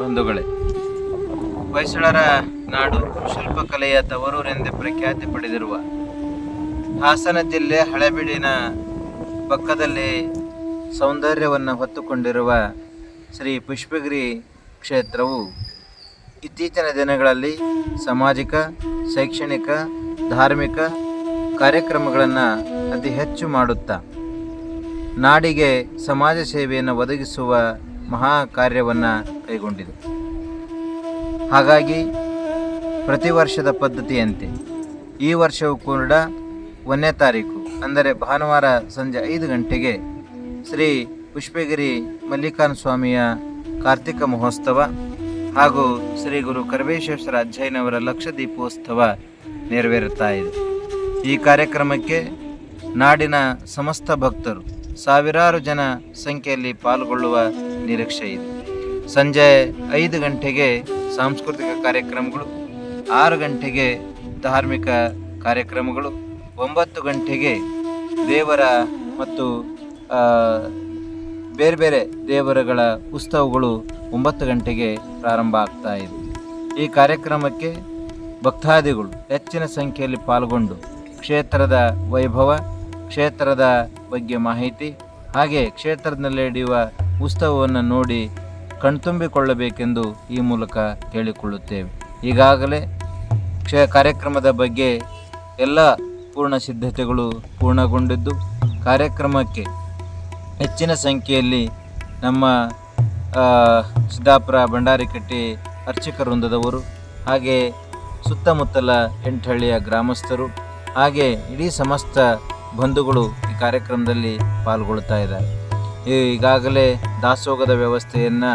ಬಂಧುಗಳೇ, ಹೊಯ್ಸಳರ ನಾಡು ಶಿಲ್ಪಕಲೆಯ ತವರೂರೆಂದೇ ಪ್ರಖ್ಯಾತಿ ಪಡೆದಿರುವ ಹಾಸನ ಜಿಲ್ಲೆ ಹಳೆಬೀಡಿನ ಪಕ್ಕದಲ್ಲಿ ಸೌಂದರ್ಯವನ್ನು ಹೊತ್ತುಕೊಂಡಿರುವ ಶ್ರೀ ಪುಷ್ಪಗಿರಿ ಕ್ಷೇತ್ರವು ಇತ್ತೀಚಿನ ದಿನಗಳಲ್ಲಿ ಸಾಮಾಜಿಕ, ಶೈಕ್ಷಣಿಕ, ಧಾರ್ಮಿಕ ಕಾರ್ಯಕ್ರಮಗಳನ್ನು ಅತಿ ಹೆಚ್ಚು ಮಾಡುತ್ತಾ ನಾಡಿಗೆ ಸಮಾಜ ಸೇವೆಯನ್ನು ಒದಗಿಸುವ ಮಹಾ ಕಾರ್ಯವನ್ನು ಕೈಗೊಂಡಿದೆ. ಹಾಗಾಗಿ ಪ್ರತಿ ವರ್ಷದ ಪದ್ಧತಿಯಂತೆ ಈ ವರ್ಷವೂ ಕೂಡ 1ನೇ ತಾರೀಕು ಅಂದರೆ ಭಾನುವಾರ ಸಂಜೆ 5 ಗಂಟೆಗೆ ಶ್ರೀ ಪುಷ್ಪಗಿರಿ ಮಲ್ಲಿಕಾರ್ಜುನ ಸ್ವಾಮಿಯ ಕಾರ್ತಿಕ ಮಹೋತ್ಸವ ಹಾಗೂ ಶ್ರೀ ಗುರು ಕರಬೇಶ್ವರ ಅಜ್ಜಯ್ಯನವರ ಲಕ್ಷ ದೀಪೋತ್ಸವ ನೆರವೇರುತ್ತಾ ಇದೆ. ಈ ಕಾರ್ಯಕ್ರಮಕ್ಕೆ ನಾಡಿನ ಸಮಸ್ತ ಭಕ್ತರು ಸಾವಿರಾರು ಜನ ಸಂಖ್ಯೆಯಲ್ಲಿ ಪಾಲ್ಗೊಳ್ಳುವ ನಿರೀಕ್ಷೆ ಇದೆ. ಸಂಜೆ 5 ಗಂಟೆಗೆ ಸಾಂಸ್ಕೃತಿಕ ಕಾರ್ಯಕ್ರಮಗಳು, 6 ಗಂಟೆಗೆ ಧಾರ್ಮಿಕ ಕಾರ್ಯಕ್ರಮಗಳು, 9 ಗಂಟೆಗೆ ದೇವರ ಮತ್ತು ಬೇರೆ ಬೇರೆ ದೇವರುಗಳ ಉತ್ಸವಗಳು 9 ಗಂಟೆಗೆ ಪ್ರಾರಂಭ ಆಗ್ತಾ ಇದೆ. ಈ ಕಾರ್ಯಕ್ರಮಕ್ಕೆ ಭಕ್ತಾದಿಗಳು ಹೆಚ್ಚಿನ ಸಂಖ್ಯೆಯಲ್ಲಿ ಪಾಲ್ಗೊಂಡು ಕ್ಷೇತ್ರದ ವೈಭವ, ಕ್ಷೇತ್ರದ ಬಗ್ಗೆ ಮಾಹಿತಿ ಹಾಗೆ ಕ್ಷೇತ್ರದಲ್ಲಿ ನಡೆಯುವ ಉತ್ಸವವನ್ನು ನೋಡಿ ಕಣ್ತುಂಬಿಕೊಳ್ಳಬೇಕೆಂದು ಈ ಮೂಲಕ ಕೇಳಿಕೊಳ್ಳುತ್ತೇವೆ. ಈಗಾಗಲೇ ಕಾರ್ಯಕ್ರಮದ ಬಗ್ಗೆ ಎಲ್ಲ ಪೂರ್ಣ ಸಿದ್ಧತೆಗಳು ಪೂರ್ಣಗೊಂಡಿದ್ದು, ಕಾರ್ಯಕ್ರಮಕ್ಕೆ ಹೆಚ್ಚಿನ ಸಂಖ್ಯೆಯಲ್ಲಿ ನಮ್ಮ ಸಿದ್ದಾಪುರ ಭಂಡಾರಿಕಟ್ಟಿ ಅರ್ಚಕ ವೃಂದದವರು ಹಾಗೆ ಸುತ್ತಮುತ್ತಲ ಎಂಟಹಳ್ಳಿಯ ಗ್ರಾಮಸ್ಥರು ಹಾಗೆ ಇಡೀ ಸಮಸ್ತ ಬಂಧುಗಳು ಈ ಕಾರ್ಯಕ್ರಮದಲ್ಲಿ ಪಾಲ್ಗೊಳ್ತಾ ಇದ್ದಾರೆ. ಈಗಾಗಲೇ ದಾಸೋಗದ ವ್ಯವಸ್ಥೆಯನ್ನು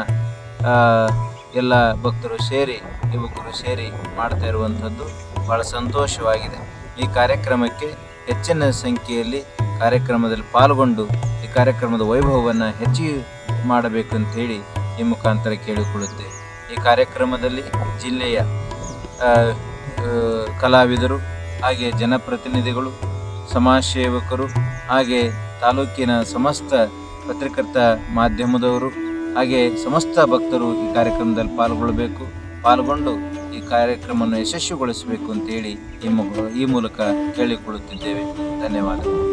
ಎಲ್ಲ ಭಕ್ತರು ಸೇರಿ, ಯುವಕರು ಸೇರಿ ಮಾಡ್ತಾ ಇರುವಂಥದ್ದು ಭಾಳ ಸಂತೋಷವಾಗಿದೆ. ಈ ಕಾರ್ಯಕ್ರಮಕ್ಕೆ ಹೆಚ್ಚಿನ ಸಂಖ್ಯೆಯಲ್ಲಿ ಕಾರ್ಯಕ್ರಮದಲ್ಲಿ ಪಾಲ್ಗೊಂಡು ಈ ಕಾರ್ಯಕ್ರಮದ ವೈಭವವನ್ನು ಹೆಚ್ಚಿಗೆ ಮಾಡಬೇಕು ಅಂತೇಳಿ ಈ ಮುಖಾಂತರ ಕೇಳಿಕೊಳ್ಳುತ್ತೇವೆ. ಈ ಕಾರ್ಯಕ್ರಮದಲ್ಲಿ ಜಿಲ್ಲೆಯ ಕಲಾವಿದರು ಹಾಗೆ ಜನಪ್ರತಿನಿಧಿಗಳು, ಸಮಾಜ ಸೇವಕರು ಹಾಗೆ ತಾಲೂಕಿನ ಸಮಸ್ತ ಪತ್ರಕರ್ತ ಮಾಧ್ಯಮದವರು ಹಾಗೆ ಸಮಸ್ತ ಭಕ್ತರು ಈ ಕಾರ್ಯಕ್ರಮದಲ್ಲಿ ಪಾಲ್ಗೊಂಡು ಈ ಕಾರ್ಯಕ್ರಮವನ್ನು ಯಶಸ್ವಿಗೊಳಿಸಬೇಕು ಅಂತೇಳಿ ಈ ಮೂಲಕ ಕೇಳಿಕೊಳ್ಳುತ್ತಿದ್ದೇವೆ. ಧನ್ಯವಾದಗಳು.